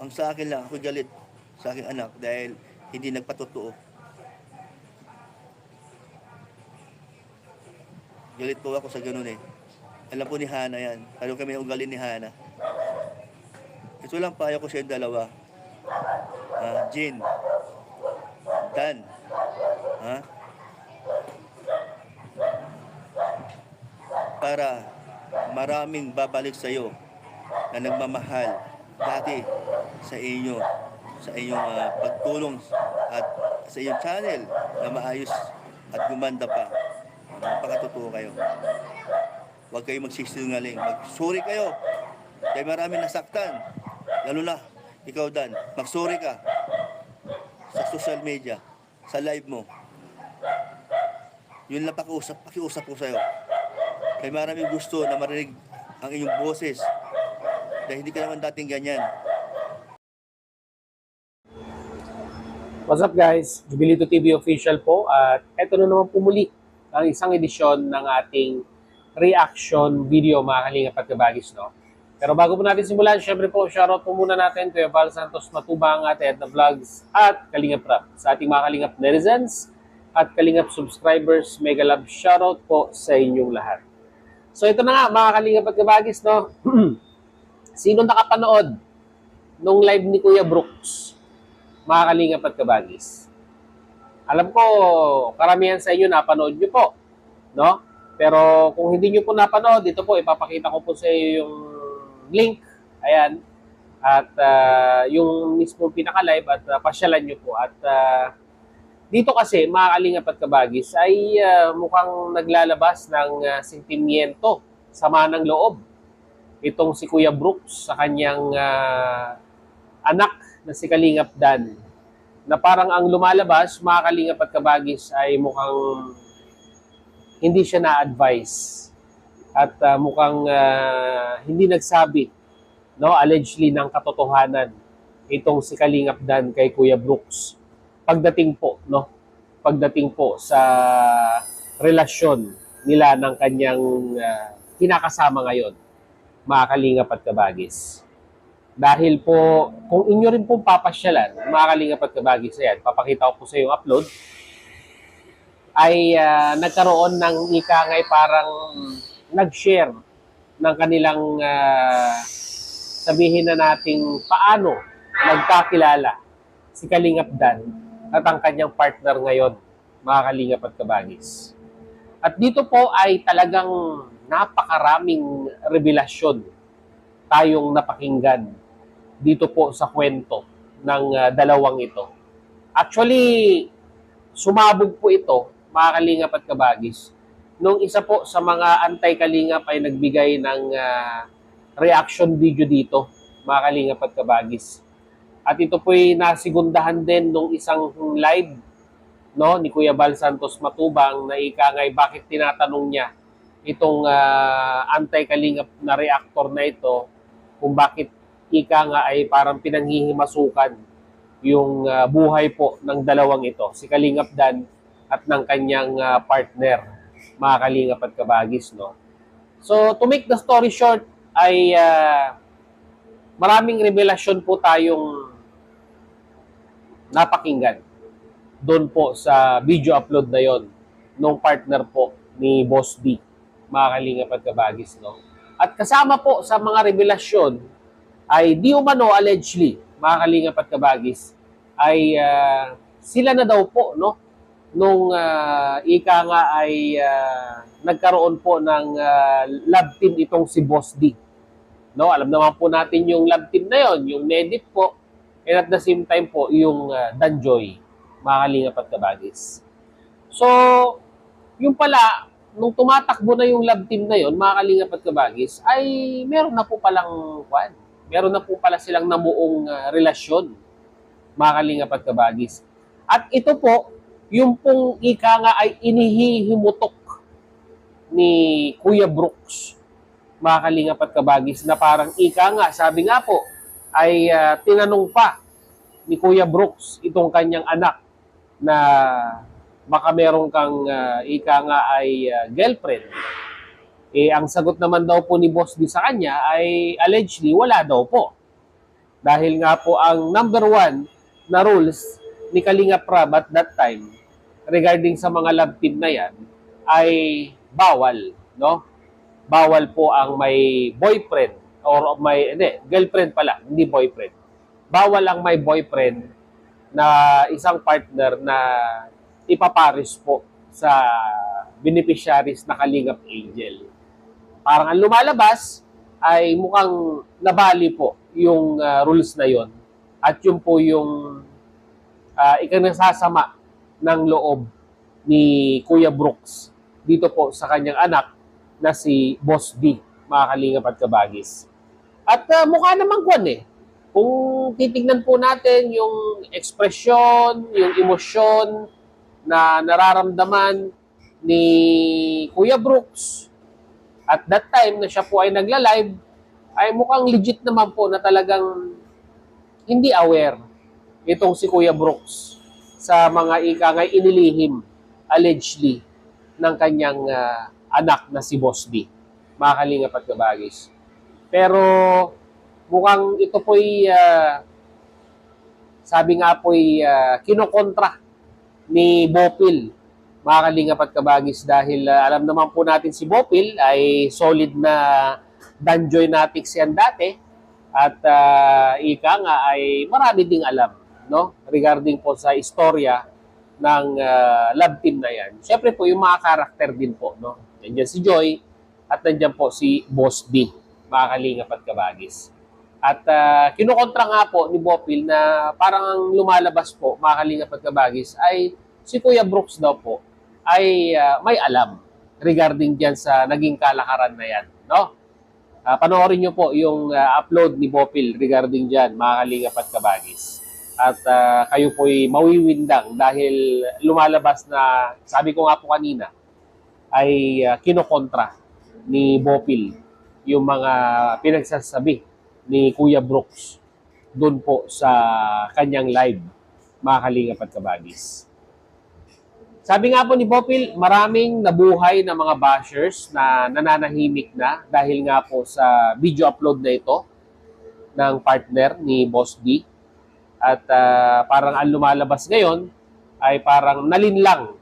Ang sa akin lang, ako galit sa aking anak dahil hindi nagpatotoo. Galit po ako sa ganun eh. Alam po ni Hana yan. Alam kami ang ugali ni Hana. Ito lang payo ko sa yung dalawa. Jin, Dan, ha? Para maraming babalik sa iyo na nagmamahal dati sa inyo, sa inyong pagtulong at sa iyong channel na maayos at gumanda pa. Magpakatotoo kayo. Huwag kayong magsisinungaling. Magsuri kayo. Dahil marami nasaktan. Lalo na, ikaw Dan, magsuri ka sa social media, sa live mo. Yun lang pakiusap ko sa'yo. Kaya maraming gusto na marinig ang inyong boses. Dahil hindi ka naman dating ganyan. What's up guys? Jubilito TV official po at eto na naman pumuli ang isang edisyon ng ating reaction video mga kalingap at kabagis, no? Pero bago po natin simulan, syempre po, shoutout po muna natin Kuya Val Santos Matubang, Ate Edna Vlogs at Kalingap Rap sa ating mga kalingap netizens at kalingap subscribers. Mega love shoutout po sa inyong lahat. So ito na nga mga kalingap at kabagis, no? Sino nakapanood nung live ni Kuya Brooks, mga kalingap at kabagis? Alam ko, karamihan sa inyo napanood nyo po, no? Pero kung hindi nyo po napanood, dito po, ipapakita ko po sa iyo yung link. Ayan. At yung mismo pinaka-live at pasyalan nyo po. At dito kasi, mga kalingap at kabagis, ay mukhang naglalabas ng sentimiento, sama ng loob. Itong si Kuya Brooks sa kanyang anak na si Kalingap Dan, na parang ang lumalabas, mga kalingap at kabagis, ay mukhang hindi siya na-advise at mukhang hindi nagsabi, no, allegedly ng katotohanan itong si Kalingap Dan kay Kuya Brooks pagdating po sa relasyon nila ng kanyang kinakasama ngayon, mga kalingap at kabagis. Dahil po, kung inyo rin pong papasyalan, mga kalingap at kabagis, ayan, papakita ko po sa yung upload, ay nagkaroon ng ikangay parang nag-share ng kanilang sabihin na nating paano nagkakilala si Kalingap Dan at ang kanyang partner ngayon, mga kalingap at kabagis. At dito po ay talagang napakaraming revelasyon tayong napakinggan dito po sa kwento ng dalawang ito. Actually, sumabog po ito, mga kalingap at kabagis, nung isa po sa mga anti-kalingap ay nagbigay ng reaction video dito, mga kalingap at kabagis. At ito po'y nasigundahan din nung isang live, no, ni Kuya Val Santos Matubang, na ikangay bakit tinatanong niya itong anti-kalingap na reactor na ito kung bakit ika nga ay parang pinanghihimasukan yung buhay po ng dalawang ito, si Kalingap Dan at ng kanyang partner, mga kalingap at kabagis, no? So, to make the story short, ay maraming revelasyon po tayong napakinggan doon po sa video upload na yon nung partner po ni Boss D, mga kalingap at kabagis, no? At kasama po sa mga revelasyon ay di umano allegedly, mga kalingap at kabagis, ay sila na daw po, no, nung ika nga ay nagkaroon po ng love team itong si Boss D. No, alam naman po natin yung love team na yon, yung Nedip po, and at the same time po yung Danjoy, mga kalingap at kabagis. So, yung pala, nung tumatakbo na yung love team na yon, mga kalingap at kabagis, ay meron na po palang meron na po pala silang namuong relasyon, mga kalingap at kabagis. At ito po, yung pong ika nga ay inihihimutok ni Kuya Brooks, mga kalingap at kabagis, na parang ika nga, sabi nga po, ay tinanong pa ni Kuya Brooks itong kanyang anak na baka meron kang ika nga ay girlfriend. Ang sagot naman daw po ni Boss D sa kanya ay allegedly wala daw po. Dahil nga po ang number one na rules ni Kalinga Prab at that time regarding sa mga love team na yan ay bawal, no? Bawal po ang may boyfriend or girlfriend pala, hindi boyfriend. Bawal ang may boyfriend na isang partner na ipaparis po sa beneficiaries na Kalingap Angel. Parang ang lumalabas ay mukhang nabali po yung rules na yon at yun po yung ikinasasama ng loob ni Kuya Brooks dito po sa kanyang anak na si Boss D, mga Kalingap at Kabagis. At mukha namang kwan eh. Kung titignan po natin yung ekspresyon, yung emosyon na nararamdaman ni Kuya Brooks at that time na siya po ay nagla-live, ay mukhang legit naman po na talagang hindi aware itong si Kuya Brooks sa mga ikangay inilihim allegedly ng kanyang anak na si Boss D, mga Kalingap at Kabagis. Pero mukhang ito po'y sabi nga po'y kinokontra ni Bopil, mga Kalingap at Kabagis, dahil alam naman po natin si Bopil ay solid na Danjoy Natics yan dati at ika nga ay marami ding alam, no, regarding po sa istorya ng love team na yan. Siyempre po yung mga karakter din po, no. Nandiyan si Joy at nandiyan po si Boss D, mga Kalingap at Kabagis. At kinukontra nga po ni Bopil na parang ang lumalabas po, mga Kalingap at Kabagis, ay si Kuya Brooks daw po ay may alam regarding dyan sa naging kalakaran na yan, no? Panoorin nyo po yung upload ni Bopil regarding dyan, mga Kalingap at Kabagis. At kayo po'y mawiwindang dahil lumalabas na, sabi ko nga po kanina, ay kinokontra ni Bopil yung mga pinagsasabi ni Kuya Brooks doon po sa kanyang live, mga Kalingap at Kabagis. Sabi nga po ni Bopil, maraming nabuhay na mga bashers na nananahimik na dahil nga po sa video upload na ito ng partner ni Boss D. At parang ang lumalabas ngayon ay parang nalinlang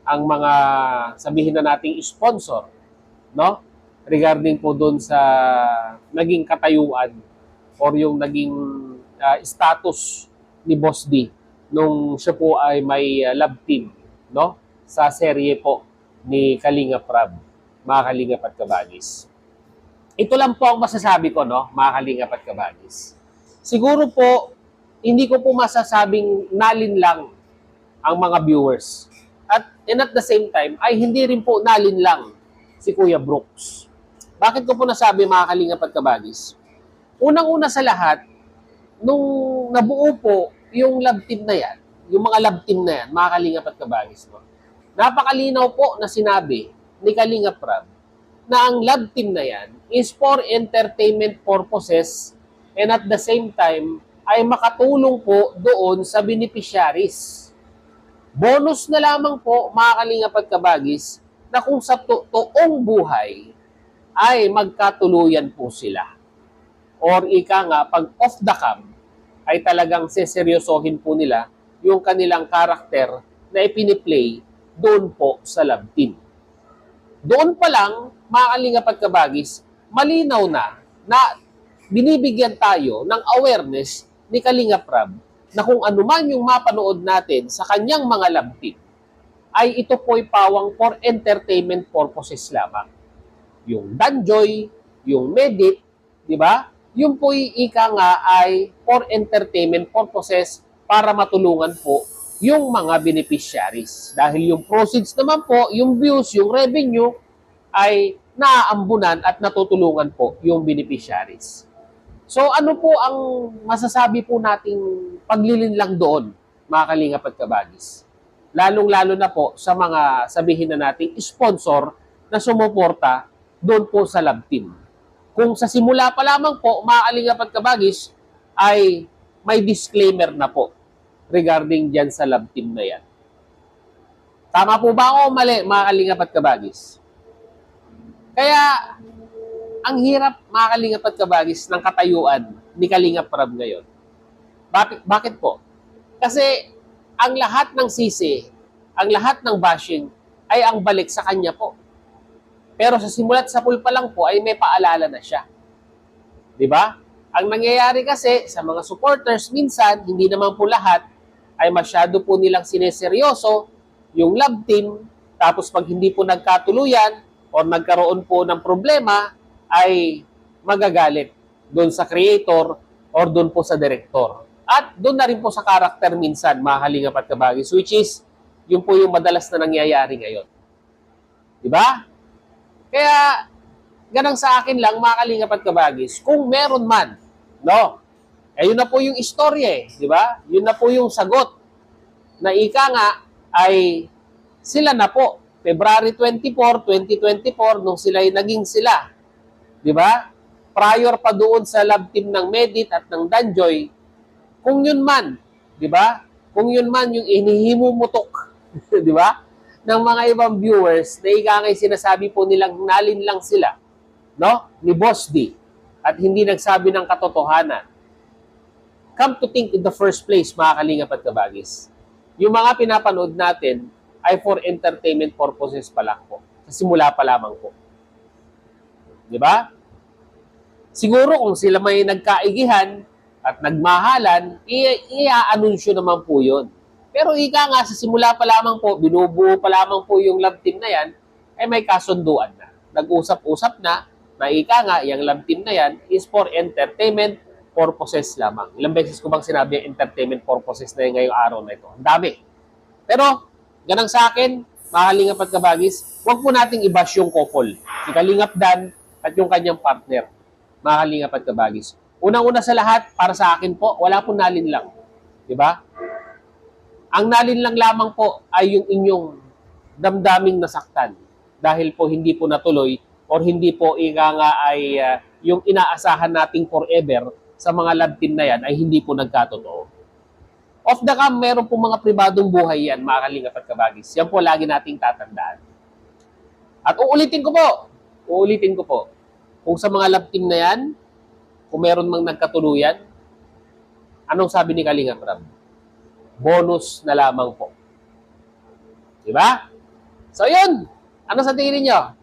ang mga sabihin na nating sponsor, no? Regarding po doon sa naging katayuan or yung naging status ni Boss D nung siya po ay may love team, no, sa serye po ni Kalinga Prab, mga Kalingap at Kabagis. Ito lang po ang masasabi ko, no, mga Kalingap at Kabagis. Siguro po, hindi ko po masasabing nalinlang ang mga viewers. At at the same time, ay hindi rin po nalinlang si Kuya Brooks. Bakit ko po nasabi, mga Kalingap at Kabagis? Unang-una sa lahat, nung nabuo po yung love team na yan, yung mga love team na yan, mga Kalingap at Kabagis, no? Napakalinaw po na sinabi ni Kalinga Prab na ang love team na yan is for entertainment purposes and at the same time ay makatulong po doon sa beneficiaries. Bonus na lamang po, mga Kalingap at Kabagis, na kung sa toong buhay ay magkatuluyan po sila. Or ika nga, pag off the cam, ay talagang seseryosohin po nila yung kanilang karakter na ipiniplay doon po sa love team. Doon pa lang, mga Kalingap at Kabagis, malinaw na binibigyan tayo ng awareness ni Kalinga Prab na kung ano man yung mapanood natin sa kanyang mga love team, ay ito po'y pawang for entertainment purposes lamang. Yung Danjoy, yung Medit, di ba? Yung po'y ika nga ay for entertainment purposes para matulungan po yung mga beneficiaries. Dahil yung proceeds naman po, yung views, yung revenue, ay naaambunan at natutulungan po yung beneficiaries. So ano po ang masasabi po nating paglilinlang doon, mga Kalingap at Kabagis? Lalong-lalo na po sa mga sabihin na nating sponsor na sumuporta doon po sa love team. Kung sa simula pa lamang po, mga Kalingap at Kabagis, ay may disclaimer na po regarding dyan sa love team na yan. Tama po ba ako o mali, mga Kalingap at Kabagis? Kaya, ang hirap mga Kalingap at Kabagis ng katayuan ni Kalingap Rab ngayon. Bakit po? Kasi ang lahat ng sisi, ang lahat ng bashing ay ang balik sa kanya po. Pero sa simula't sapul pa lang po ay may paalala na siya. 'Di ba? Ang nangyayari kasi sa mga supporters minsan, hindi naman po lahat ay masyado po nilang sineseryoso yung love team, tapos pag hindi po nagkatuluyan o nagkaroon po ng problema ay magagalit doon sa creator or doon po sa director. At doon na rin po sa karakter minsan, mga Kalingap at Kabagis, which is yung po yung madalas na nangyayari ngayon. Di ba? Kaya, ganang sa akin lang, mga Kalingap at Kabagis, kung meron man, no? Eh, yun na po yung istorya di ba? Yun na po yung sagot. Na ika nga ay sila na po. February 24, 2024, nung sila ay naging sila. Di ba? Prior pa doon sa love team ng Medit at ng Danjoy, kung yun man, di ba? Kung yun man yung inihimumutok, di ba? Ng mga ibang viewers na ikangay sinasabi po nilang nalin lang sila, no? Ni Boss D. At hindi nagsabi ng katotohanan. Come to think in the first place, mga Kalingap at Kabagis, yung mga pinapanood natin ay for entertainment purposes pa lang po. Sa simula pa lamang po. Di ba? Siguro kung sila may nagkaigihan at nagmahalan, i-anunsyo naman po yun. Pero ika nga, sa simula pa lamang po, binubuo pa lamang po yung love team na yan, ay may kasunduan na. Nag-usap-usap na ika nga, yung love team na yan is for entertainment purposes lamang. Ilang beses ko bang sinabi yung entertainment purposes na yun ngayong araw na ito? Ang dami. Pero, ganang sa akin, mga Kalingap at Kabagis, huwag po nating i-bash yung couple. Si Kalingap Dan at yung kanyang partner, mga Kalingap at Kabagis. Unang-una sa lahat, para sa akin po, wala po nalin lang. Diba? Ang nalin lang lamang po ay yung inyong damdaming nasaktan dahil po hindi po natuloy or hindi po ika nga ay yung inaasahan nating forever sa mga love team na yan ay hindi po nagkatotoo. Off the cam, meron po mga pribadong buhay yan, mga Kalingap at Kabagis. Yan po lagi nating tatandaan. At uulitin ko po, kung sa mga love team na yan, kung meron mang nagkatuluyan, anong sabi ni Kalingap Rab? Bonus na lamang po. Diba? So yun, ano sa tingin niyo?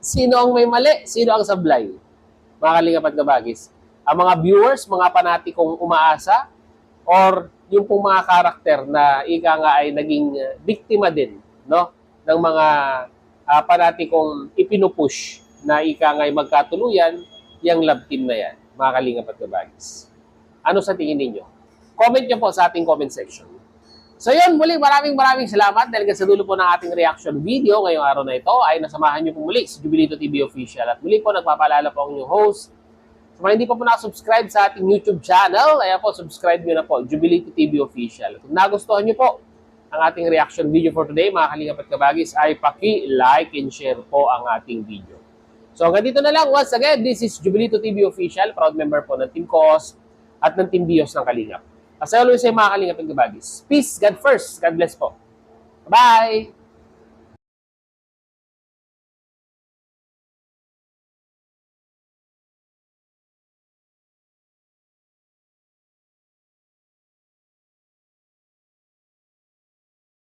Sino ang may mali? Sino ang sablay? Mga Kalingap at Kabagis. Ang mga viewers, mga panatikong umaasa, or yung pong mga karakter na ika nga ay naging biktima din, no? Ng mga panatikong ipinupush na ika nga ay magkatuluyan, yung love team na yan, mga Kalingap at Kabagis. Ano sa tingin ninyo? Comment nyo po sa ating comment section. So yun, muli maraming salamat dahil sa dulo po ng ating reaction video ngayong araw na ito ay nasamahan nyo po muli si Jubilito TV Official. At muli po nagpapaalala po ang inyong host. Sa mga hindi pa po nakasubscribe sa ating YouTube channel, ayan po, subscribe nyo na po, Jubilito TV Official. Kung nagustuhan nyo po ang ating reaction video for today, mga Kalingap at Kabagis, ay paki-like and share po ang ating video. So hanggang dito na lang. Once again, this is Jubilito TV Official, proud member po ng Team Cos at ng Team Bios ng Kalingap. As I always say, mga Kalingap at Kabagis, peace, God first, God bless po. Bye!